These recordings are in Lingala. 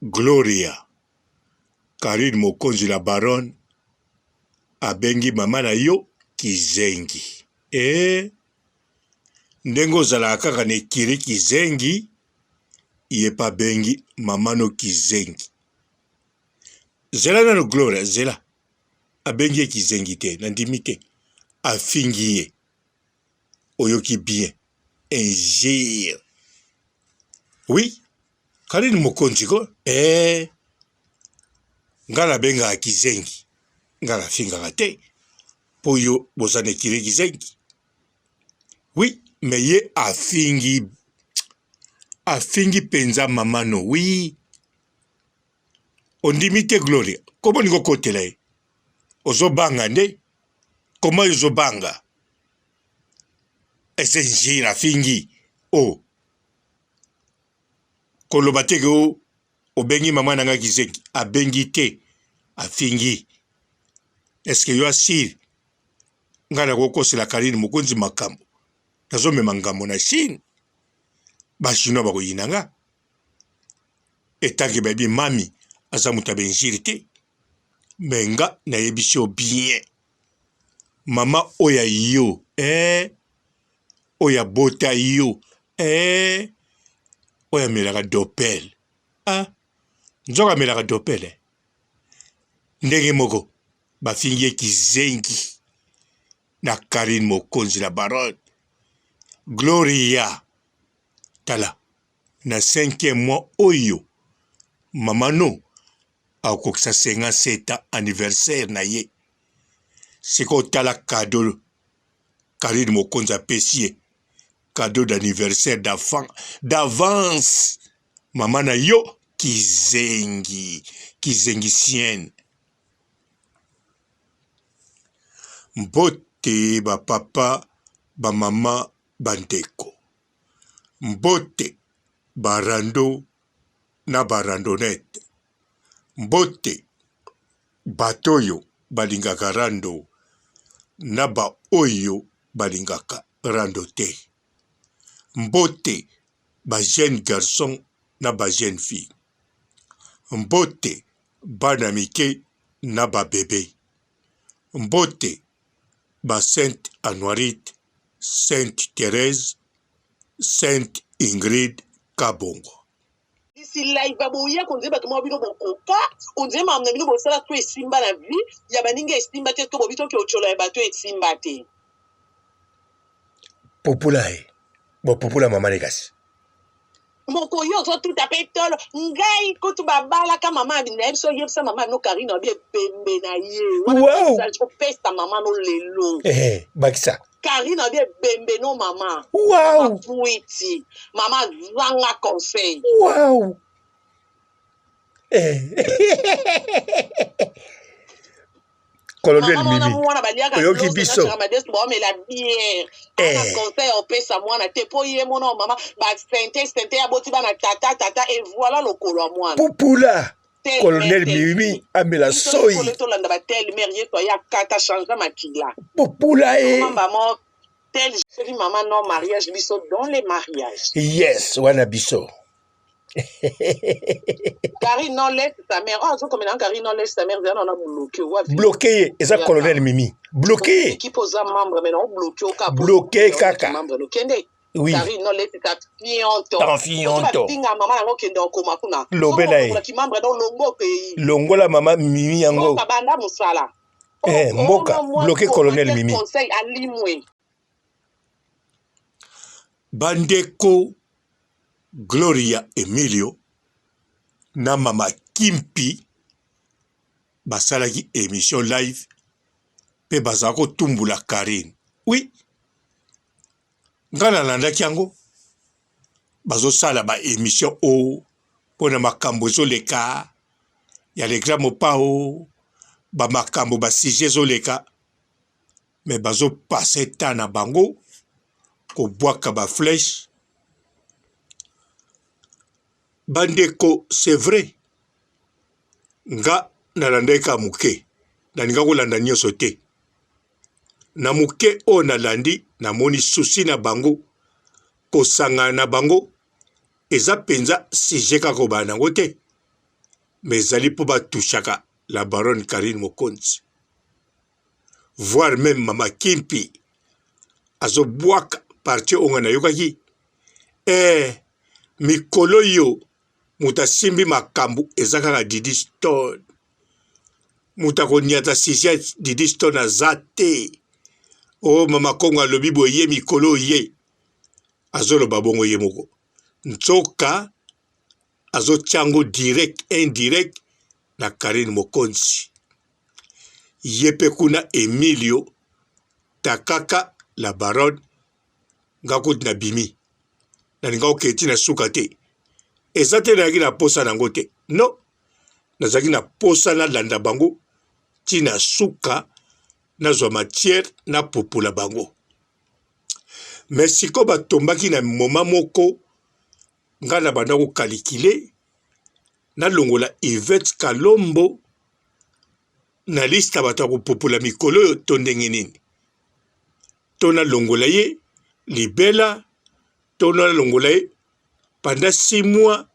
Gloria. Karine Mokonzi la baronne. Abengi mama na yo Kizengi. Ndengo zala kaka ne kiri Kizengi. Iye pa bengi mama no Kizengi. Zela na no Gloria, zela. Abengi Kizengi te, nandimi te. Afingi ye. Oyoki bien. Ingire. Oui. Karine Mokonzi ko. Ngala benga Kizengi. Ngala finga te. Poyo bozane kiri Kizengi. Oui. Mais ye afingi penza mamano. Oui. Ondimite Gloria. Comment niko kotela ye? Ozobanga nde? Comment yozobanga? Ese njira fingi. Oh. Kolobateke o. Obengi mama nanga Kizengi. Abengi te. Afingi. Est-ce que yo asir? Ngana koko sila Karine Mokonzi makambo. Nazo me mangambo na Chine. Bashino bako yinanga. Etanke baby mami. Aza mutabe njiri te. Menga na yebisho bien. Mama oya yo. Oya bota yo. Oya melaka dopel. Nzoka melaka dopel. Ndenge moko. Bafingi Kizengi. Na Karine Mokonzi la baronne. Gloria. Tala. Na 5e mois oyo. Mama no. Akokisa 57 anniversaire na ye. Siko tala cadeau. Karine Mokonzi apesi. Cadeau d'anniversaire d'avance. Mama na yo. Kizengi. Kizengisienne. Mbote ba papa. Ba mama. Bandeko. Mbote. Barando. Na barandonete. Mbote. Batoyo. Balingaka rando. Na ba oyo. Balingaka rando te. Mbote. Ba jeune garçon. Na ba jeune fille. Mbote. Bana mike. Na ba bébé. Mbote. Ba Sainte Anuarite. Sainte Thérèse. Sainte Ingrid Kabongo. Ici live baboya konze bato mo bino bokoka onze mamna bino bosala to esimba na vie ya baninga esimba te to bobito ke ochola bato esimba te. Populae. Bo popula mama legasi. Moko yo zo tout tapé tolo ngai kutu babala ka mama bina so yebsa mama no Karine obi pembe na ye. Wow. Ça je pesta mama no lelo. Bakisa. Karine obi bembe no mama. Wow. Puiti. Mama zanga conseil. Wow. Colonel Mimi. Oyoki biso. La bière. Conseil opesa mwana te po ye mona mama ba sente ya boti bana tata et voilà le kolo mwana. Pupula. Colonel Mimi amela soyi. To landa ba tel mérier to ya kata changer makila. Pupula Mama mo tel chérie maman non mariage biso dans les mariages. Yes, wana biso. Karine non laisse sa mère. Oh, comme Karine non laisse sa mère, on a bloqué. Bloqué, et ça colonel Mimi. Bloqué. Qui pose un membre, mais non, bloqué au cap. Bloqué, kaka. Oui. Karine non laisse sa fianto. Ta fianto. Maman qui est dans coma kuna. Lobela. Qui membre dans longo pays. Longola maman Mimi yango. Banda musala. Mboka, bloqué colonel Mimi. Conseil à Limwe. Bandeko Gloria Emilio na mama Kimpi basalaki émission live pe bazako tumbula Karine. Oui. Ngana landaki yango bazosala ba émission o pona makambo zoleka ya le grand mopao ba makambo ba sujet zoleka mais bazo passer temps na bango ko bwaka ba flèche. Bandeko, c'est vrai. Nga nalandeka muke. Naninga kolanda nyonso te. Na muke o nalandi namoni susi na bango. Kosanga na bango. eza penza sujet kaka kobala nango te, mais ezali mpo batushaka la baronne Karine Mokonzi, voire même mama Kimpi azobwaka parti onga nayokaki mikolo yo muta simbi makambu eza kaka Didi Stone, muta koniata sisia Didi Stone aza te. O mama Kongo alobi boye mikolo ye azoloba bongo ye moko, nzoka azotyango direct indirect na Karine Mokonzi, ye pe kuna Emilio takaka la baronne ngakoti na bimi na ninga oketi na suka te, eza te nazalaki na posa nango te, non, nazalaki na posa na landa bango tina suka nazwa matière na popula bango. Mais siko batombaki na moma moko nga na banda kokalikile na longola Yvette Kalombo na lista bato kopopula mikolo yo to ndenge nini, to na longola ye libela, to na longola ye pendant 6 mois,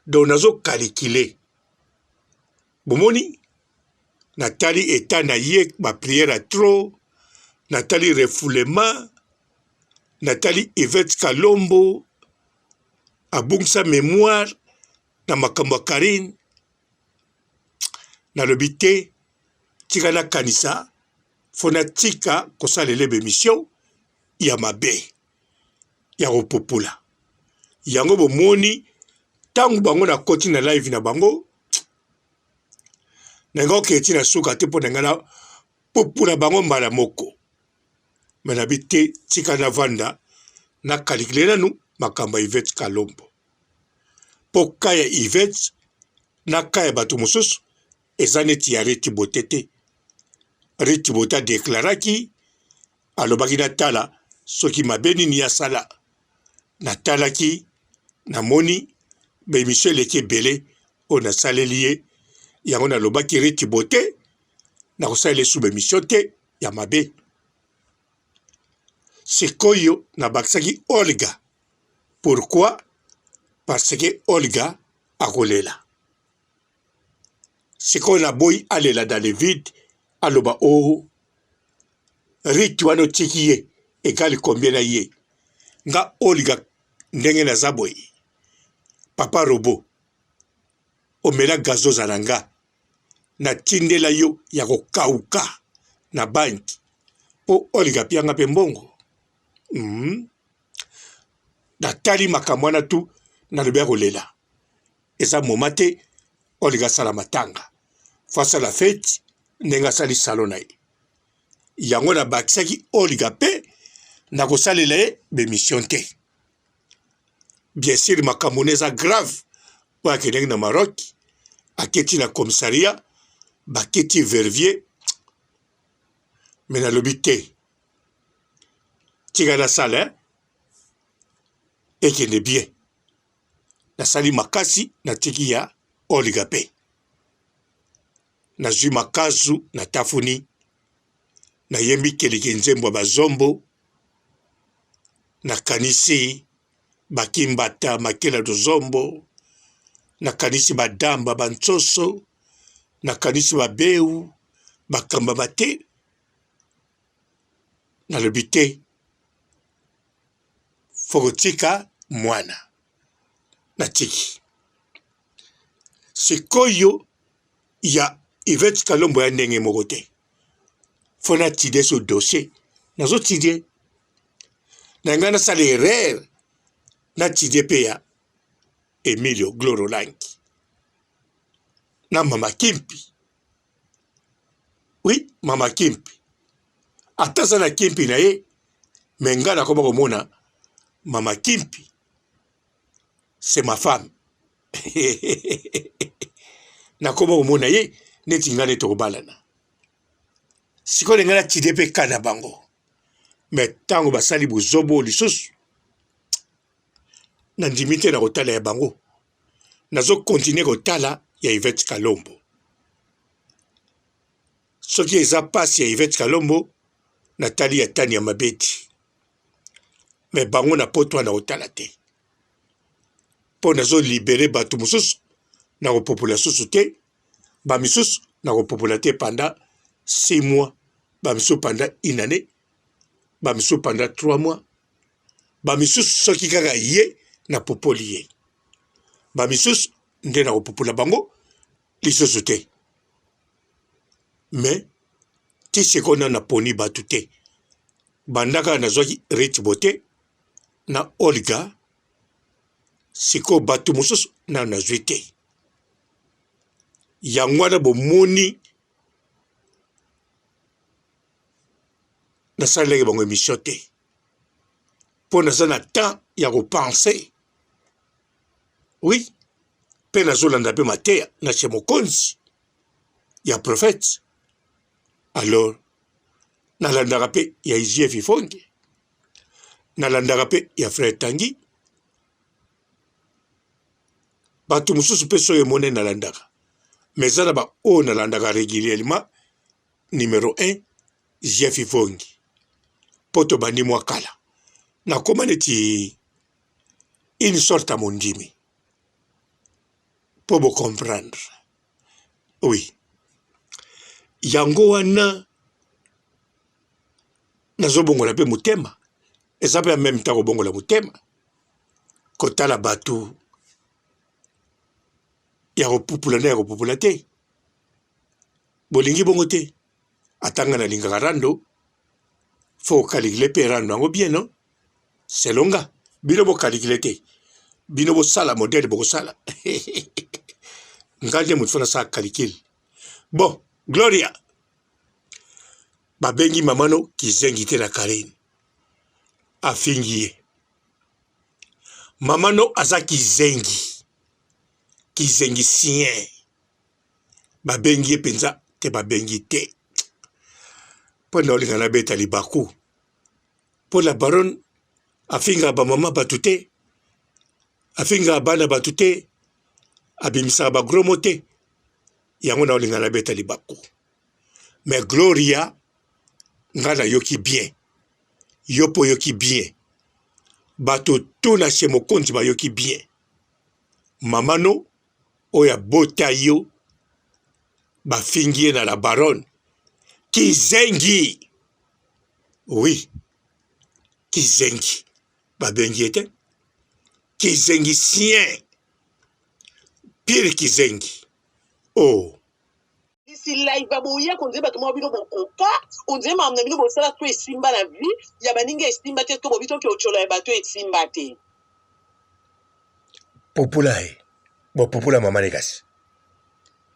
donc nazo kalikile. Bomoni natali eta na ye ba prière à trop, natali refoulement, natali Yvette Kalombo abungsa mémoire na makambo ya Karine, nalobi te tika na kanisa fona tika kosalela bemission ya mabe ya kopopula yango. Bomoni tangu bango na koti na live na bango nanga oketi na suka te mpo na nga na popula bango mbala moko, me nabi te tika na vanda na kalikile nanu makambo ya Yvette Kalombo mpo kaya Yvette na kaya bato mosusu eza neti ya Reti Bote te. Reti Bote adeklaraki alobaki natala soki mabe nini asala, natalaki namoni bemission eleki ebele oyo nasaleli ye, yango nalobaki Reti Bote nakosalela esu bemission te ya mabe. Sikoyo nabakisaki Olga. Pourquoi? Parce que Olga akolela. Sikoyo naboyi alela dans le vide, aloba oh Riti wana otiki ye ekali combien na ye, nga Olga ndenge naza boye papa robo omela gazoza na nga natindela yo ya kokauka na banki po Olga pianga pe mbongo. Natali makambo wana tu nalobi ya kolela, eza moma te Olga asala matanga face à la fête ndenge asali salon na ye, yango nabakisaki Olga pe nakosalela ye bemission te. Bien sûr makambo eza grave oyo akendeki na Maroc, aketi na commissariat baketi Verviers, me nalobi te tika nasala ekende bien, nasali makasi natiki ya Olga pe nazwi makazu na tafuni, nayembi keleke nzembo ya bazombo, nakanisi bakimbata makela dozombo, nakanisi badamba bantsoso, nakanisi babeu bakamba bate, nalobi te fokotika mwana natiki. Sikoyo ya Yvette Kalombo ya ndenge moko te, fona tidie so dossier nazo tidie na nga nasala erreur na tidie pe ya Emilio Glorolangi na mama Kimpi. Oui, mama Kimpi ataza na Kimpi na ye, me nga nakoma komona mama Kimpi c'est ma femme. Nakoma komona ye neti nga neti kobalana. Sikoyo nga natidie pe kana bango, me tango basali buzobo lisusu nandimi te na kotala ya bango, nazo continue kotala ya Yvette Kalombo. Soki eza pasi ya Yvette Kalombo natali ya tani ya mabeti, me bango na poto wana kotala te. pour nous libérer bateau moussus na population te ba misusu na population pendant 6 mois ba misusu pendant une année ba misusu pendant 3 mois ba misusu soki kaka ye na popoli ye ba misusu nde na popula bango lisusu te mais ti sekona na poni batu te bandaka na zoki rich bote na Olga siko batu mususu na nazwi te yango wana bomoni nasalelaki bango émission te mpo naza na temps ya kopense oui mpe nazolanda mpe mateya na chez mokonzi ya prophète alors nalandaka mpe ya IGF Ifonge nalandaka mpe ya frère Tangi bato mosusu mpe soki emone nalandaka mais eza na baoyo nalandaka régulièrement numéro 1 IGF Ifonge mpo tobandi mwa kala nakoma neti une sorte ya mondimi mpo bocomprendre oui yango wana nazobongola mpe motema eza mpe ya meme temps kobongola motema kotala bato ya kopupula nde ya kopupula te bolingi bongo te atanga nalingaka rando fo okalikile mpe rando yango bien no selonga bino bokalikile te bino bosala modele bokosala nga nde motu fo nasala kalikile bon Gloria babengi mamano kizengi te na Karine afingi ye mamano aza kizengi sien babengi ye penza te babengi te mpo na olinga nabeta libaku mpo na baron afingaka bamama bato te afingaka bana bato te abimisaka bagromo te yango na olinga nabeta libaku mais Gloria nga nayoki bien yo mpo oyoki bien bato to na chez mokonzi bayoki bien mamano oyo abota yo bafingi ye na la baronne kizengi oui kizengi babengi ye te kizengi sien pire kizengi oh si live baboya konze bato mwa bino bokoka onze mamna bino bosala to esimba na vie ya baninga esimba te to bobito ke ochola ya bato esimba te populae bo popula mama nekasi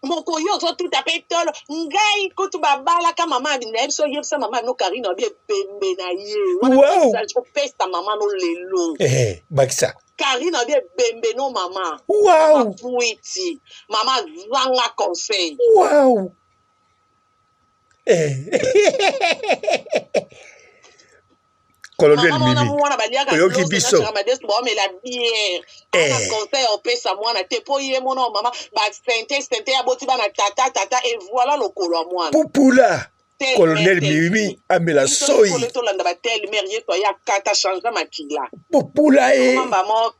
moko yo zo tout apé tolo ngai kutu babala ka mama bina biso yebisa mama no Karine obi pembe na ye wow ça pesta mama no lelo bakisa Karine obi pembe no mama wow puiti mama zanga conseil wow Colonel Mimi oyoki biso bomela bière ana conseil opesa mwana te po ye mona mama ba sente ya boti bana tata et voilà lokolo mwana pupula Colonel Mimi amela soyi to landa ba tel merier to ya kata changer makila pupula mama mo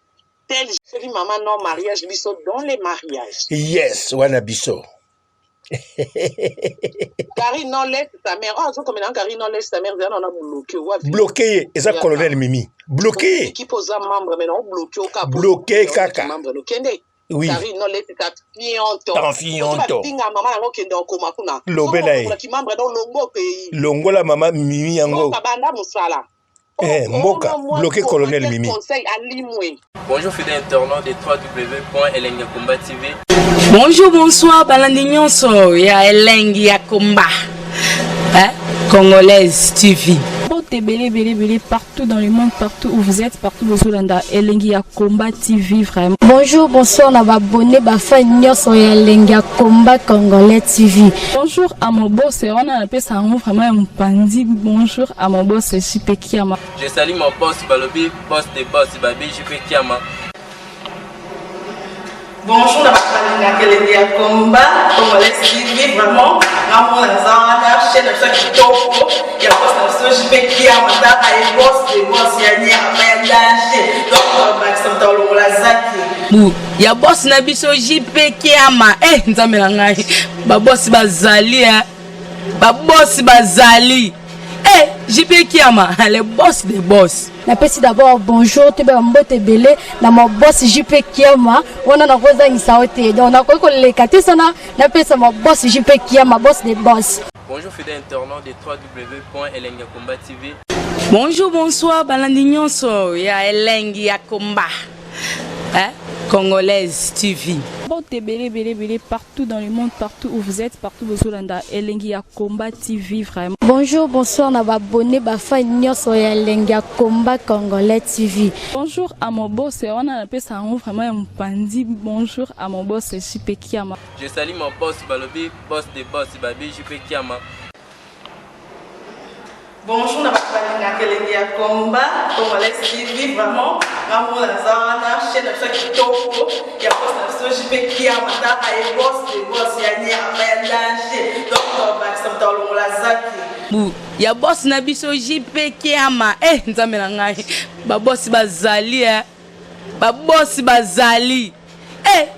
tel je maman non mariage biso dans les mariages yes wana biso Karine non laisse sa mère oh comme dans Karine non laisse sa mère on a bloqué et ça Colonel Mimi bloqué qui pose un membre mais non bloqué au cas bloqué kaka membre no kende oui Karine non laisse ta fianto pinga maman ngo kende okoma kuna lobela ki membre dans longo pays longola mama Mimi yango banda musala Mboka, bloqué Colonel Mimi. Bonjour fidèles internautes de www.elengiakomba TV. Bonjour, bonsoir, Balandignon ya Elengia Komba. Congolaise TV. Belé partout dans le monde, partout où vous êtes, partout où vous êtes, Elengia Komba TV vraiment. Bonjour, bonsoir, on va abonner ma fan sur Elengia Komba Congolais TV. Bonjour à mon boss, on a appelé ça vraiment un pandi. Bonjour à mon boss, JP Kiama. Je salue mon boss Balobi, boss des boss Babi, JP Kiama. Bonjour, Elengia Komba Congolais TV vraiment. Ramon Azana, chaîne de chaque topo, il y a pas de JP Kiama, il y a boss des boss, il y a rien à faire. Donc, on va s'entendre la zaki. bu ya boss na biso JP Kiama nzambe na ngai ba boss bazali ba boss bazali JP Kiama le boss des boss. Napesi d'abord bonjour te ba mbote belé na mo boss JP Kiama wana na koza ngisaote donc na ko lekati sana napesa mo boss JP Kiama boss des boss. Bonjour fidèles internautes de www.elengiakomba TV. Bonjour, bonsoir, balandi nyonso ya Elengi ya Komba. Congolaise TV. Bon, belé, partout dans le monde, partout où vous êtes, partout où vous êtes, Elengi ya Komba TV, vraiment. Bonjour, bonsoir, na ba abonné ba fan nyonso ya Elengi ya Komba Congolais TV. Bonjour à mon boss, on a appelé ça vraiment un pandi. Bonjour à mon boss, JP Kiama. Je salue mon boss Balobi, boss des boss, Babi JP Kiama. Bonjour, na balinga Elengi ya Komba Congolais TV, vraiment ngamu na zana chaîne ça kitoko ya boss na JP Kiama ta ay boss de boss ya ni ya danger donc ba samta longola zaki bu ya boss na biso JP Kiama nzambe na ngai ba boss bazali ba boss bazali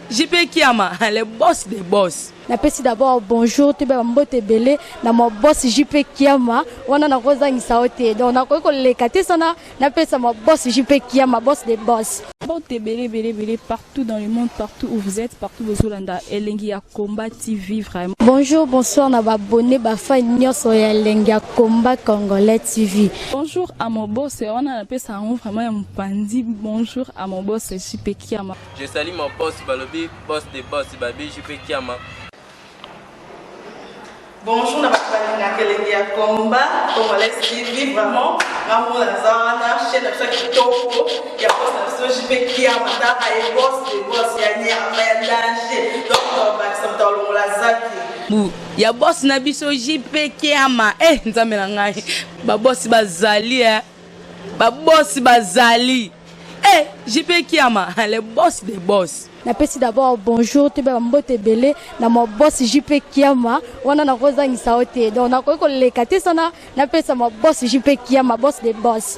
JP Kiama le boss des boss. Napesi d'abord bonjour te ba mbote belé na mo boss JP Kiama wana na koza ngisaote donc na ko lekati sana napesa mo boss JP Kiama boss des boss. Bon, belé, partout dans le monde, partout où vous êtes, partout où vous êtes, Elengi ya Komba TV, vraiment. Bonjour, bonsoir, na ba abonné ba fan nyonso ya Elengi ya Komba Congolais TV. Bonjour à mon boss, on a appelé ça vraiment un pandi. Bonjour à mon boss, JP Kiama. Je salue mon boss Balobi, boss des boss, Babi JP Kiama. Bonjour, na balinga Elengi ya Komba Congolais TV, vraiment ngamu na zana chaîne ça kitoko ya boss na JP Kiama ta ay boss de boss ya ni ya danger donc ba samta longola zaki bu ya boss na biso JP Kiama nzambe na ngai ba boss bazali ba boss bazali JP Kiama le boss des boss. Napesi d'abord bonjour te ba mbote belé na mo boss JP Kiama wana na koza ngisaote donc na ko lekati sana napesa mo boss JP Kiama boss des boss.